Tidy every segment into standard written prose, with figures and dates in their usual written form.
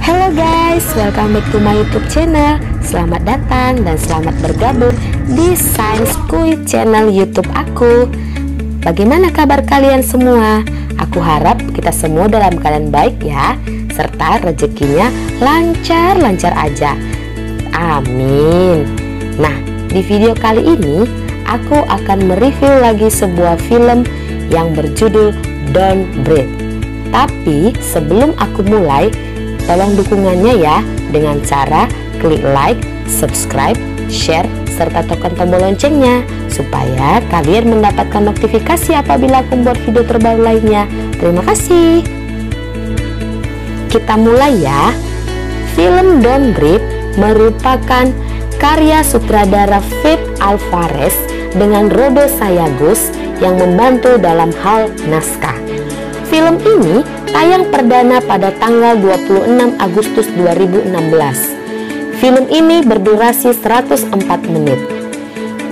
Halo guys, welcome back to my YouTube channel. Selamat datang dan selamat bergabung di Science Kui channel YouTube aku. Bagaimana kabar kalian semua? Aku harap kita semua dalam keadaan baik ya, serta rezekinya lancar-lancar aja. Amin. Nah, di video kali ini aku akan mereview lagi sebuah film yang berjudul Don't Breathe. Tapi sebelum aku mulai, tolong dukungannya ya dengan cara klik like, subscribe, share, serta tekan tombol loncengnya supaya kalian mendapatkan notifikasi apabila aku membuat video terbaru lainnya. Terima kasih. Kita mulai ya. Film Don't Breathe merupakan karya sutradara Fede Alvarez dengan Rodo Sayagos yang membantu dalam hal naskah. Film ini tayang perdana pada tanggal 26 Agustus 2016. Film ini berdurasi 104 menit.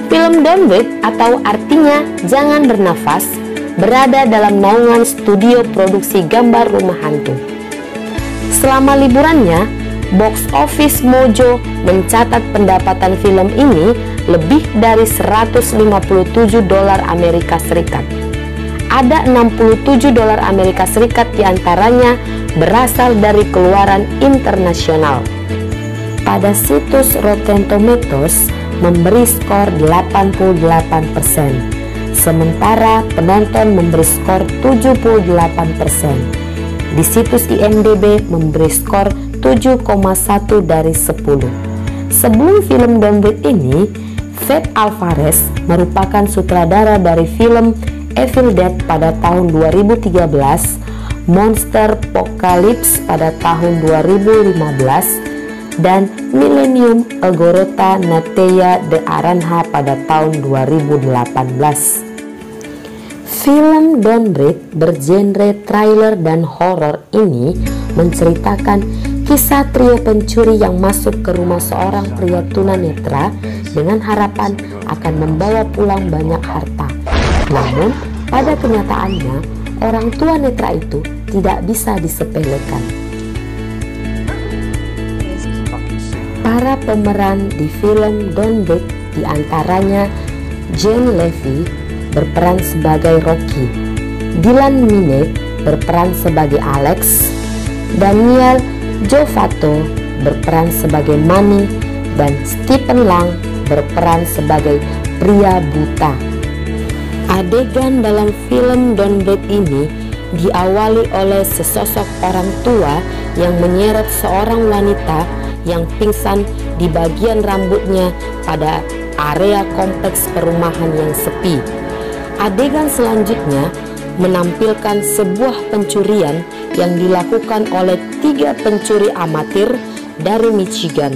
Film Don't Breathe atau artinya Jangan Bernafas berada dalam naungan studio produksi gambar rumah hantu. Selama liburannya, Box Office Mojo mencatat pendapatan film ini lebih dari 157 dolar Amerika Serikat. Ada 67 dolar Amerika Serikat diantaranya berasal dari keluaran internasional. Pada situs Rotten Tomatoes memberi skor 88%, sementara penonton memberi skor 78%. Di situs IMDb memberi skor 7,1 dari 10. Sebelum film Don't Breathe ini, Fede Alvarez merupakan sutradara dari film Evil Dead pada tahun 2013, Monster Apocalypse pada tahun 2015, dan Millennium Algorota Natea de Aranja pada tahun 2018. Film Don't Breathe bergenre thriller dan horor ini menceritakan kisah trio pencuri yang masuk ke rumah seorang pria tunanetra dengan harapan akan membawa pulang banyak harta. Namun, pada kenyataannya, orang tua netra itu tidak bisa disepelekan. Para pemeran di film Don't Breathe diantaranya Jane Levy berperan sebagai Rocky, Dylan Minnette berperan sebagai Alex, Daniel Jovato berperan sebagai Manny, dan Stephen Lang berperan sebagai pria buta. Adegan dalam film Don't Breathe ini diawali oleh sesosok orang tua yang menyeret seorang wanita yang pingsan di bagian rambutnya pada area kompleks perumahan yang sepi. Adegan selanjutnya menampilkan sebuah pencurian yang dilakukan oleh 3 pencuri amatir dari Michigan,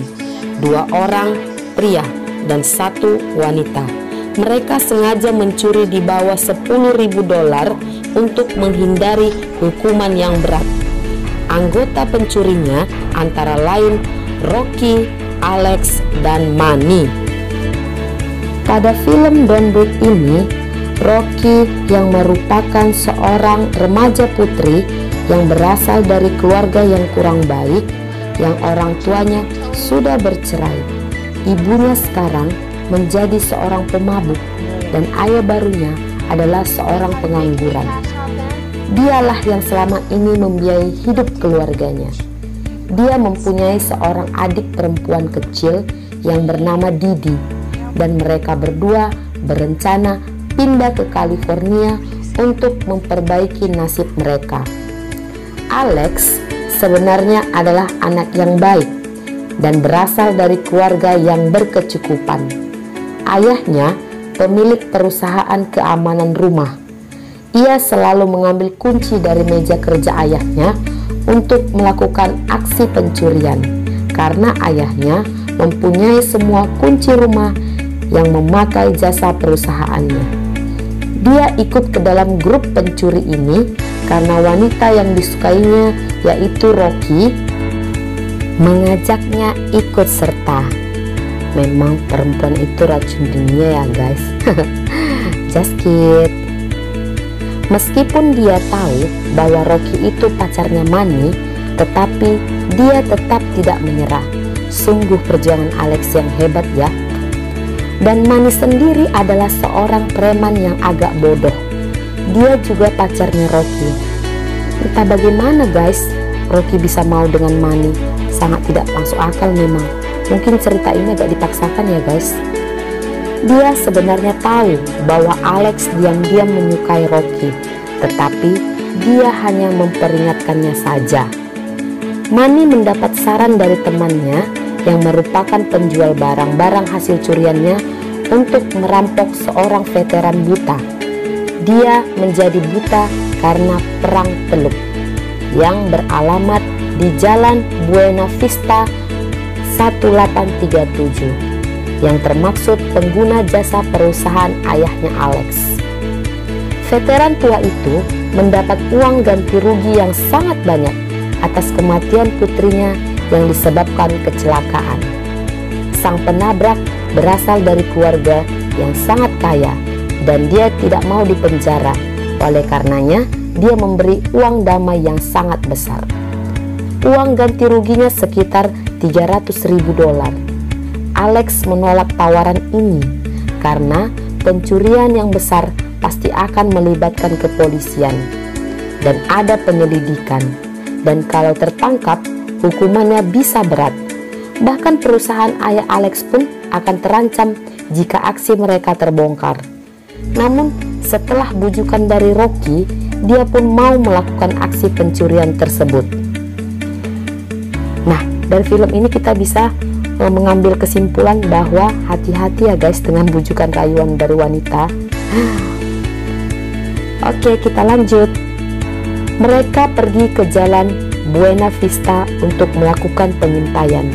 2 orang pria dan 1 wanita. Mereka sengaja mencuri di bawah 10.000 dolar untuk menghindari hukuman yang berat. Anggota pencurinya antara lain Rocky, Alex, dan Manny. Pada film Don't Breathe ini, Rocky yang merupakan seorang remaja putri yang berasal dari keluarga yang kurang baik, yang orang tuanya sudah bercerai. Ibunya sekarang menjadi seorang pemabuk dan ayah barunya adalah seorang pengangguran. Dialah yang selama ini membiayai hidup keluarganya. Dia mempunyai seorang adik perempuan kecil yang bernama Didi, dan mereka berdua berencana pindah ke California untuk memperbaiki nasib mereka. Alex sebenarnya adalah anak yang baik dan berasal dari keluarga yang berkecukupan. Ayahnya pemilik perusahaan keamanan rumah. Ia selalu mengambil kunci dari meja kerja ayahnya untuk melakukan aksi pencurian karena ayahnya mempunyai semua kunci rumah yang memakai jasa perusahaannya. Dia ikut ke dalam grup pencuri ini karena wanita yang disukainya, yaitu Rocky, mengajaknya ikut serta. Memang perempuan itu racun dunia ya guys. Just kid. Meskipun dia tahu bahwa Rocky itu pacarnya Manny, tetapi dia tetap tidak menyerah. Sungguh perjuangan Alex yang hebat ya. Dan Manny sendiri adalah seorang preman yang agak bodoh. Dia juga pacarnya Rocky. Entah bagaimana guys, Rocky bisa mau dengan Manny. Sangat tidak masuk akal memang. Mungkin cerita ini agak dipaksakan ya guys. Dia sebenarnya tahu bahwa Alex diam-diam menyukai Rocky, tetapi dia hanya memperingatkannya saja. Manny mendapat saran dari temannya yang merupakan penjual barang-barang hasil curiannya untuk merampok seorang veteran buta. Dia menjadi buta karena perang Teluk yang beralamat di Jalan Buena Vista 1837 yang termaksud pengguna jasa perusahaan ayahnya Alex. Veteran tua itu mendapat uang ganti rugi yang sangat banyak atas kematian putrinya yang disebabkan kecelakaan. Sang penabrak berasal dari keluarga yang sangat kaya dan dia tidak mau dipenjara. Oleh karenanya, dia memberi uang damai yang sangat besar. Uang ganti ruginya sekitar $300.000. Alex menolak tawaran ini karena pencurian yang besar pasti akan melibatkan kepolisian dan ada penyelidikan. Dan kalau tertangkap, hukumannya bisa berat. Bahkan perusahaan ayah Alex pun akan terancam jika aksi mereka terbongkar. Namun setelah bujukan dari Rocky, dia pun mau melakukan aksi pencurian tersebut. Nah, dari film ini kita bisa mengambil kesimpulan bahwa hati-hati ya guys dengan bujukan rayuan dari wanita. Oke, kita lanjut. Mereka pergi ke Jalan Buena Vista untuk melakukan pengintaian.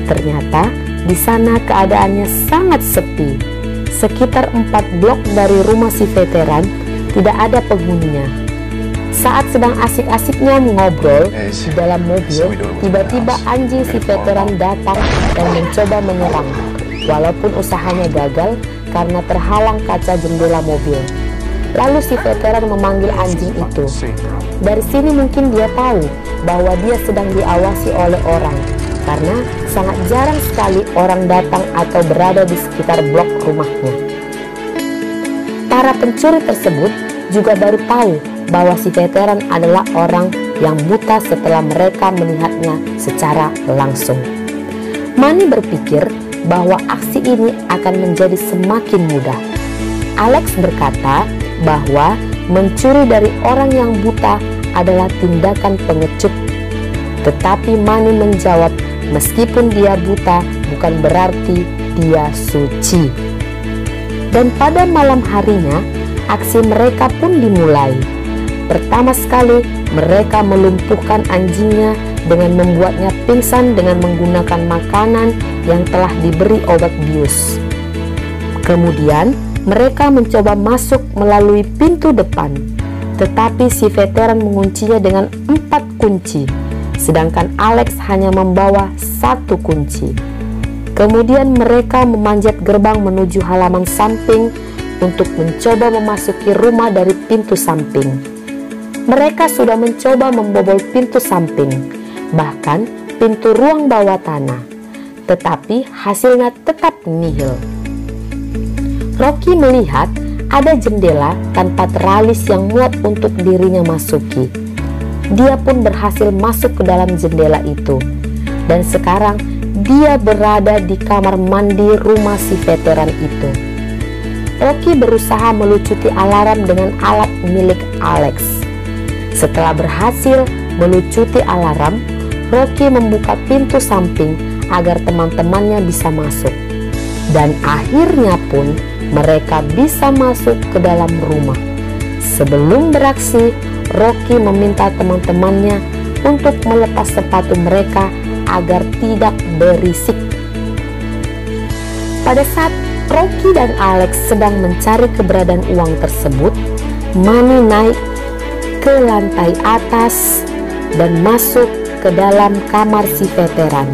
Ternyata di sana keadaannya sangat sepi. Sekitar 4 blok dari rumah si veteran tidak ada penghuninya. Saat sedang asik-asiknya mengobrol di dalam mobil, tiba-tiba anjing si veteran datang dan mencoba menyerang. Walaupun usahanya gagal karena terhalang kaca jendela mobil. Lalu si veteran memanggil anjing itu. Dari sini mungkin dia tahu bahwa dia sedang diawasi oleh orang, karena sangat jarang sekali orang datang atau berada di sekitar blok rumahnya. Para pencuri tersebut juga baru tahu bahwa si veteran adalah orang yang buta setelah mereka melihatnya secara langsung. Manny berpikir bahwa aksi ini akan menjadi semakin mudah. Alex berkata bahwa mencuri dari orang yang buta adalah tindakan pengecut. Tetapi Manny menjawab, meskipun dia buta bukan berarti dia suci. Dan pada malam harinya, aksi mereka pun dimulai. Pertama sekali, mereka melumpuhkan anjingnya dengan membuatnya pingsan dengan menggunakan makanan yang telah diberi obat bius. Kemudian, mereka mencoba masuk melalui pintu depan, tetapi si veteran menguncinya dengan 4 kunci, sedangkan Alex hanya membawa 1 kunci. Kemudian mereka memanjat gerbang menuju halaman samping untuk mencoba memasuki rumah dari pintu samping. Mereka sudah mencoba membobol pintu samping, bahkan pintu ruang bawah tanah, tetapi hasilnya tetap nihil. Rocky melihat ada jendela tanpa teralis yang muat untuk dirinya masuki. Dia pun berhasil masuk ke dalam jendela itu. Dan sekarang dia berada di kamar mandi rumah si veteran itu. Rocky berusaha melucuti alarm dengan alat milik Alex. Setelah berhasil melucuti alarm, Rocky membuka pintu samping agar teman-temannya bisa masuk. Dan akhirnya pun mereka bisa masuk ke dalam rumah. Sebelum beraksi, Rocky meminta teman-temannya untuk melepas sepatu mereka agar tidak berisik. Pada saat Rocky dan Alex sedang mencari keberadaan uang tersebut, Manny naik ke lantai atas dan masuk ke dalam kamar si veteran.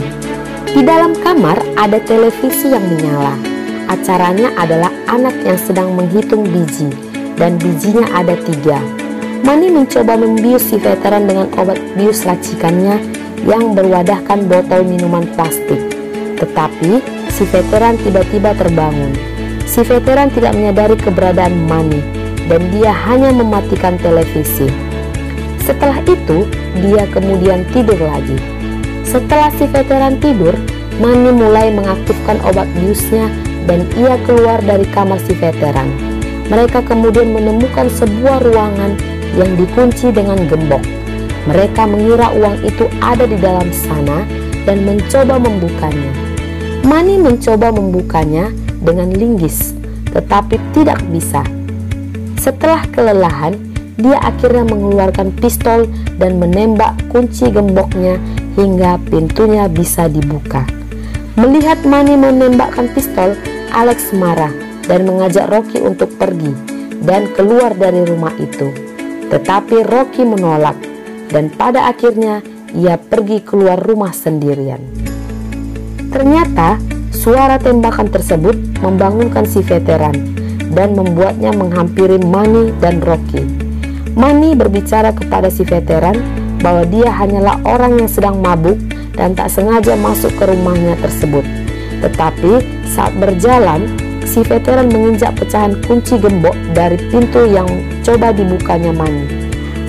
Di dalam kamar ada televisi yang menyala. Acaranya adalah anak yang sedang menghitung biji, dan bijinya ada 3. Manny mencoba membius si veteran dengan obat bius racikannya yang berwadahkan botol minuman plastik. Tetapi si veteran tiba-tiba terbangun. Si veteran tidak menyadari keberadaan Manny dan dia hanya mematikan televisi. Setelah itu, dia kemudian tidur lagi. Setelah si veteran tidur, Manny mulai mengaktifkan obat biusnya dan ia keluar dari kamar si veteran. Mereka kemudian menemukan sebuah ruangan yang dikunci dengan gembok. Mereka mengira uang itu ada di dalam sana dan mencoba membukanya. Manny mencoba membukanya dengan linggis, tetapi tidak bisa. Setelah kelelahan, dia akhirnya mengeluarkan pistol dan menembak kunci gemboknya hingga pintunya bisa dibuka. Melihat Manny menembakkan pistol, Alex marah dan mengajak Rocky untuk pergi dan keluar dari rumah itu. Tetapi Rocky menolak dan pada akhirnya ia pergi keluar rumah sendirian. Ternyata suara tembakan tersebut membangunkan si veteran dan membuatnya menghampiri Manny dan Rocky. Manny berbicara kepada si veteran bahwa dia hanyalah orang yang sedang mabuk dan tak sengaja masuk ke rumahnya tersebut. Tetapi saat berjalan, si veteran menginjak pecahan kunci gembok dari pintu yang coba dibukanya Manny.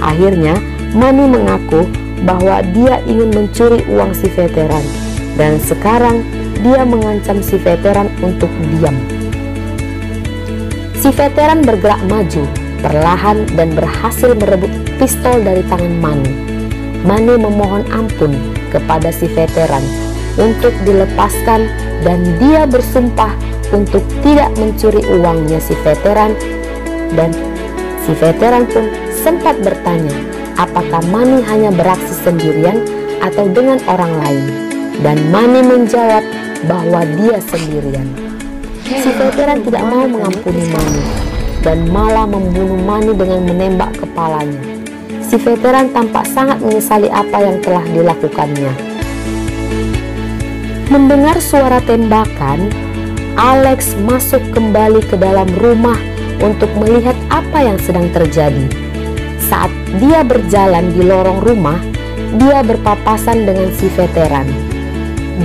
Akhirnya Manny mengaku bahwa dia ingin mencuri uang si veteran dan sekarang dia mengancam si veteran untuk diam. Si veteran bergerak maju perlahan dan berhasil merebut pistol dari tangan Manny. Manny memohon ampun kepada si veteran untuk dilepaskan dan dia bersumpah untuk tidak mencuri uangnya si veteran, dan si veteran pun sempat bertanya apakah Manny hanya beraksi sendirian atau dengan orang lain, dan Manny menjawab bahwa dia sendirian. Si veteran tidak mau mengampuni Manny dan malah membunuh Manny dengan menembak kepalanya. Si veteran tampak sangat menyesali apa yang telah dilakukannya. Mendengar suara tembakan, Alex masuk kembali ke dalam rumah untuk melihat apa yang sedang terjadi. Saat dia berjalan di lorong rumah, dia berpapasan dengan si veteran.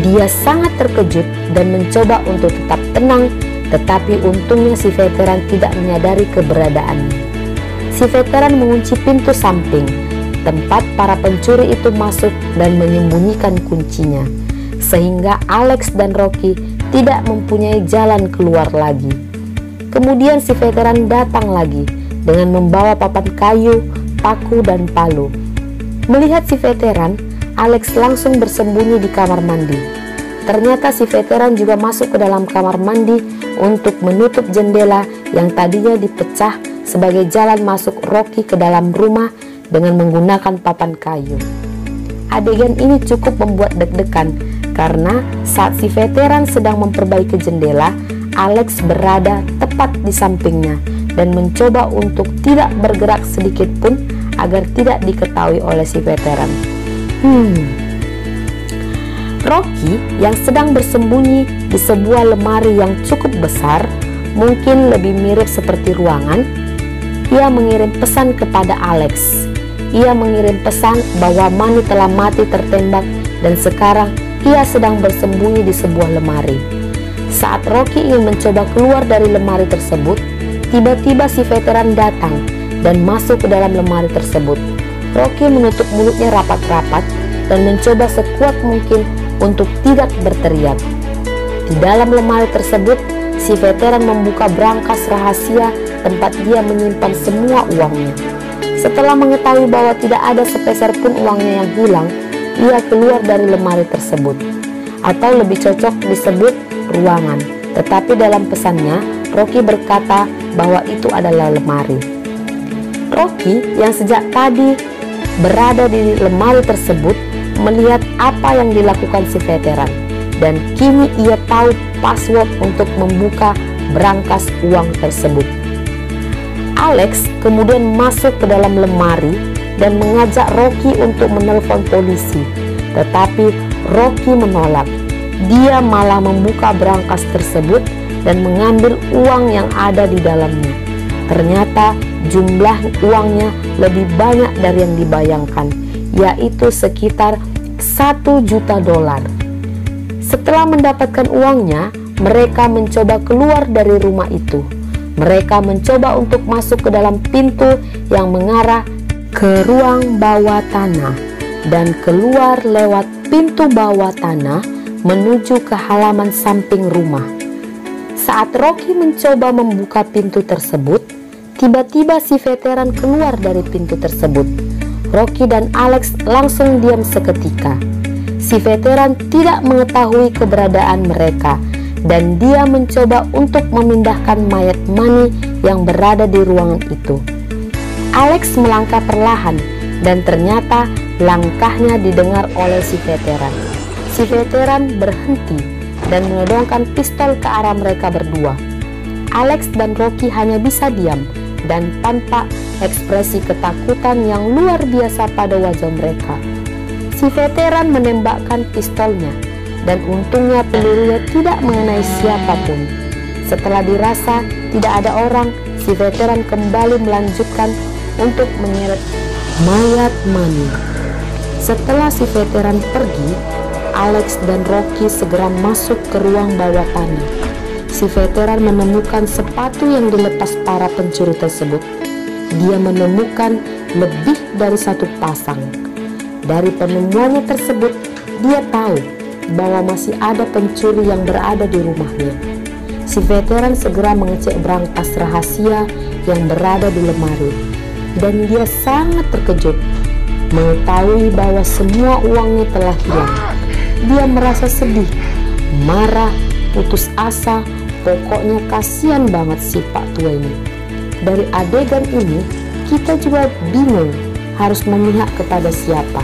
Dia sangat terkejut dan mencoba untuk tetap tenang, tetapi untungnya si veteran tidak menyadari keberadaannya. Si veteran mengunci pintu samping tempat para pencuri itu masuk dan menyembunyikan kuncinya, sehingga Alex dan Rocky tidak mempunyai jalan keluar lagi. Kemudian si veteran datang lagi dengan membawa papan kayu, paku, dan palu. Melihat si veteran, Alex langsung bersembunyi di kamar mandi. Ternyata si veteran juga masuk ke dalam kamar mandi untuk menutup jendela yang tadinya dipecah sebagai jalan masuk Rocky ke dalam rumah dengan menggunakan papan kayu. Adegan ini cukup membuat deg-degan karena saat si veteran sedang memperbaiki jendela, Alex berada tepat di sampingnya dan mencoba untuk tidak bergerak sedikit pun agar tidak diketahui oleh si veteran. Rocky yang sedang bersembunyi di sebuah lemari yang cukup besar, mungkin lebih mirip seperti ruangan, ia mengirim pesan kepada Alex. Ia mengirim pesan bahwa Manny telah mati tertembak dan sekarang ia sedang bersembunyi di sebuah lemari. Saat Rocky ingin mencoba keluar dari lemari tersebut, tiba-tiba si veteran datang dan masuk ke dalam lemari tersebut. Rocky menutup mulutnya rapat-rapat dan mencoba sekuat mungkin untuk tidak berteriak. Di dalam lemari tersebut, si veteran membuka brankas rahasia tempat dia menyimpan semua uangnya. Setelah mengetahui bahwa tidak ada sepeser pun uangnya yang hilang, ia keluar dari lemari tersebut, atau lebih cocok disebut ruangan. Tetapi dalam pesannya, Rocky berkata bahwa itu adalah lemari. Rocky yang sejak tadi berada di lemari tersebut melihat apa yang dilakukan si veteran, dan kini ia tahu password untuk membuka brankas uang tersebut. Alex kemudian masuk ke dalam lemari dan mengajak Rocky untuk menelpon polisi, tetapi Rocky menolak. Dia malah membuka brankas tersebut dan mengambil uang yang ada di dalamnya. Ternyata jumlah uangnya lebih banyak dari yang dibayangkan, yaitu sekitar $1 juta. Setelah mendapatkan uangnya, mereka mencoba keluar dari rumah itu. Mereka mencoba untuk masuk ke dalam pintu yang mengarah ke ruang bawah tanah dan keluar lewat pintu bawah tanah menuju ke halaman samping rumah. Saat Rocky mencoba membuka pintu tersebut, tiba-tiba si veteran keluar dari pintu tersebut. Rocky dan Alex langsung diam seketika. Si veteran tidak mengetahui keberadaan mereka dan dia mencoba untuk memindahkan mayat Manny yang berada di ruangan itu. Alex melangkah perlahan dan ternyata langkahnya didengar oleh si veteran. Si veteran berhenti dan menodongkan pistol ke arah mereka berdua. Alex dan Rocky hanya bisa diam dan tampak ekspresi ketakutan yang luar biasa pada wajah mereka. Si veteran menembakkan pistolnya dan untungnya pelurunya tidak mengenai siapapun. Setelah dirasa tidak ada orang, si veteran kembali melanjutkan untuk menyeret mayat Manny. Setelah si veteran pergi, Alex dan Rocky segera masuk ke ruang bawah tanah. Si veteran menemukan sepatu yang dilepas para pencuri tersebut. Dia menemukan lebih dari satu pasang. Dari penemuannya tersebut, dia tahu bahwa masih ada pencuri yang berada di rumahnya. Si veteran segera mengecek brankas rahasia yang berada di lemari. Dan dia sangat terkejut mengetahui bahwa semua uangnya telah hilang. Dia merasa sedih, marah, putus asa, pokoknya kasihan banget si Pak Tua ini. Dari adegan ini, kita juga bingung harus memihak kepada siapa.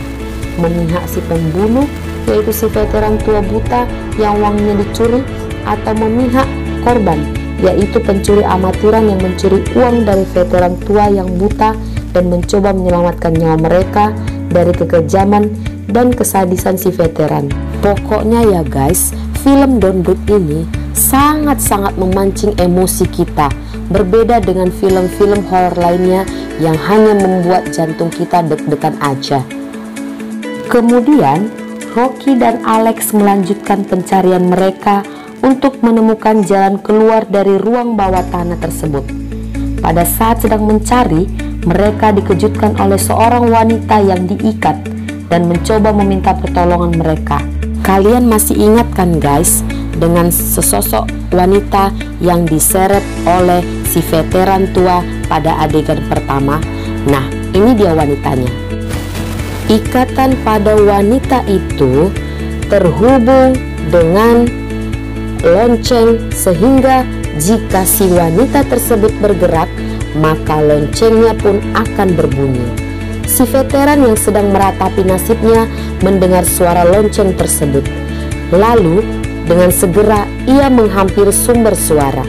Memihak si pembunuh, yaitu si veteran tua buta yang uangnya dicuri, atau memihak korban, yaitu pencuri amatiran yang mencuri uang dari veteran tua yang buta dan mencoba menyelamatkan nyawa mereka dari kekejaman dan kesadisan si veteran. Pokoknya ya guys, film Don't Breathe ini sangat-sangat memancing emosi kita, berbeda dengan film-film horor lainnya yang hanya membuat jantung kita deg-degan aja. Kemudian Rocky dan Alex melanjutkan pencarian mereka untuk menemukan jalan keluar dari ruang bawah tanah tersebut. Pada saat sedang mencari, mereka dikejutkan oleh seorang wanita yang diikat dan mencoba meminta pertolongan mereka. Kalian masih ingat kan guys, dengan sesosok wanita yang diseret oleh si veteran tua pada adegan pertama? Nah, ini dia wanitanya. Ikatan pada wanita itu terhubung dengan lonceng sehingga jika si wanita tersebut bergerak, maka loncengnya pun akan berbunyi. Si veteran yang sedang meratapi nasibnya mendengar suara lonceng tersebut. Lalu dengan segera ia menghampiri sumber suara.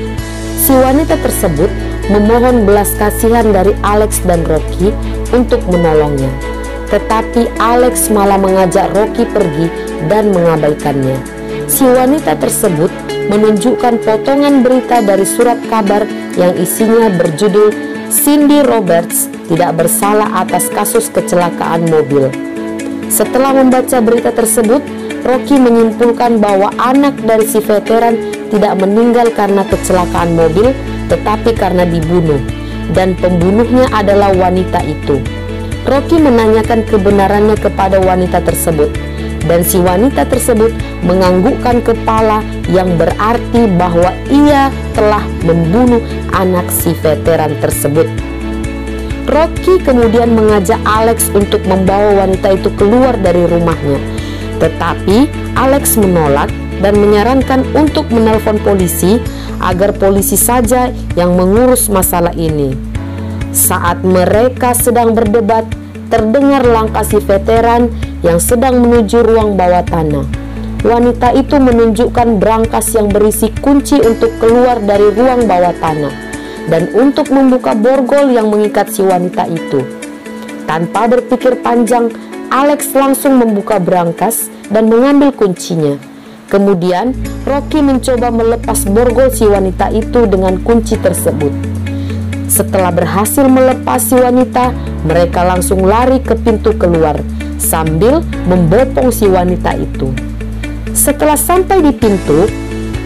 Si wanita tersebut memohon belas kasihan dari Alex dan Rocky untuk menolongnya. Tetapi Alex malah mengajak Rocky pergi dan mengabaikannya. Si wanita tersebut menunjukkan potongan berita dari surat kabar yang isinya berjudul Cindy Roberts tidak bersalah atas kasus kecelakaan mobil. Setelah membaca berita tersebut, Rocky menyimpulkan bahwa anak dari si veteran tidak meninggal karena kecelakaan mobil, tetapi karena dibunuh, dan pembunuhnya adalah wanita itu. Rocky menanyakan kebenarannya kepada wanita tersebut, dan si wanita tersebut menganggukkan kepala yang berarti bahwa ia telah membunuh anak si veteran tersebut. Rocky kemudian mengajak Alex untuk membawa wanita itu keluar dari rumahnya. Tetapi Alex menolak dan menyarankan untuk menelpon polisi agar polisi saja yang mengurus masalah ini. Saat mereka sedang berdebat, terdengar langkah si veteran yang sedang menuju ruang bawah tanah. Wanita itu menunjukkan brankas yang berisi kunci untuk keluar dari ruang bawah tanah dan untuk membuka borgol yang mengikat si wanita itu. Tanpa berpikir panjang, Alex langsung membuka brankas dan mengambil kuncinya. Kemudian Rocky mencoba melepas borgol si wanita itu dengan kunci tersebut. Setelah berhasil melepas si wanita, mereka langsung lari ke pintu keluar. sambil membopong si wanita itu. Setelah sampai di pintu,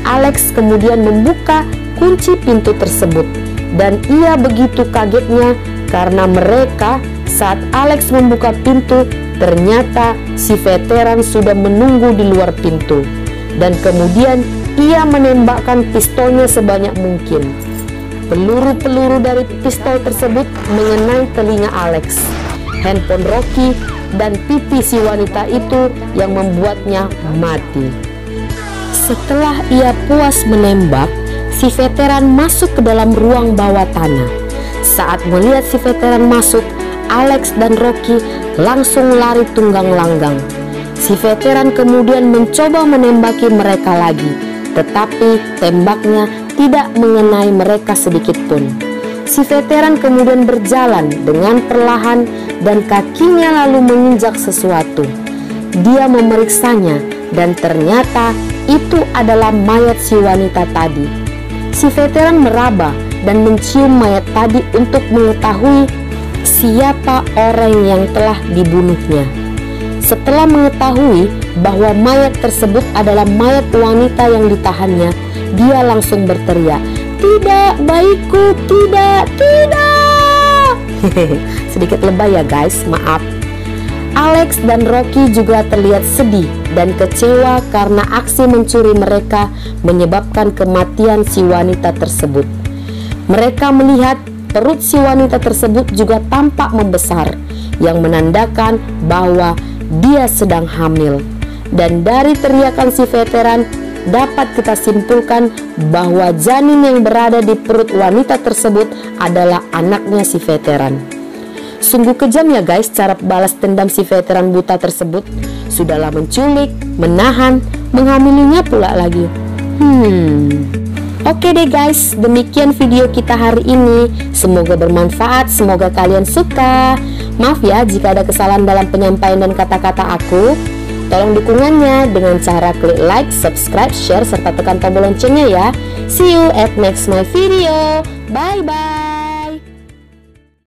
Alex kemudian membuka kunci pintu tersebut, dan ia begitu kagetnya karena mereka saat Alex membuka pintu, ternyata si veteran sudah menunggu di luar pintu, dan kemudian ia menembakkan pistolnya sebanyak mungkin. Peluru-peluru dari pistol tersebut mengenai telinga Alex, handphone Rocky, dan pipi si wanita itu yang membuatnya mati. Setelah ia puas menembak, si veteran masuk ke dalam ruang bawah tanah. Saat melihat si veteran masuk, Alex dan Rocky langsung lari tunggang langgang. Si veteran kemudian mencoba menembaki mereka lagi, tetapi tembaknya tidak mengenai mereka sedikit pun. Si veteran kemudian berjalan dengan perlahan dan kakinya lalu menginjak sesuatu. Dia memeriksanya dan ternyata itu adalah mayat si wanita tadi. Si veteran meraba dan mencium mayat tadi untuk mengetahui siapa orang yang telah dibunuhnya. Setelah mengetahui bahwa mayat tersebut adalah mayat wanita yang ditahannya, dia langsung berteriak, "Tidak, bayiku, tidak, tidak!" Sedikit lebay ya guys, maaf. Alex dan Rocky juga terlihat sedih dan kecewa karena aksi mencuri mereka menyebabkan kematian si wanita tersebut. Mereka melihat perut si wanita tersebut juga tampak membesar, yang menandakan bahwa dia sedang hamil. Dan dari teriakan si veteran dapat kita simpulkan bahwa janin yang berada di perut wanita tersebut adalah anaknya si veteran. Sungguh kejam ya guys cara balas dendam si veteran buta tersebut. Sudahlah menculik, menahan, menghamilinya pula lagi. Oke deh guys, demikian video kita hari ini. Semoga bermanfaat, semoga kalian suka. Maaf ya jika ada kesalahan dalam penyampaian dan kata-kata aku. Tolong dukungannya dengan cara klik like, subscribe, share, serta tekan tombol loncengnya ya. See you at next my video. Bye bye.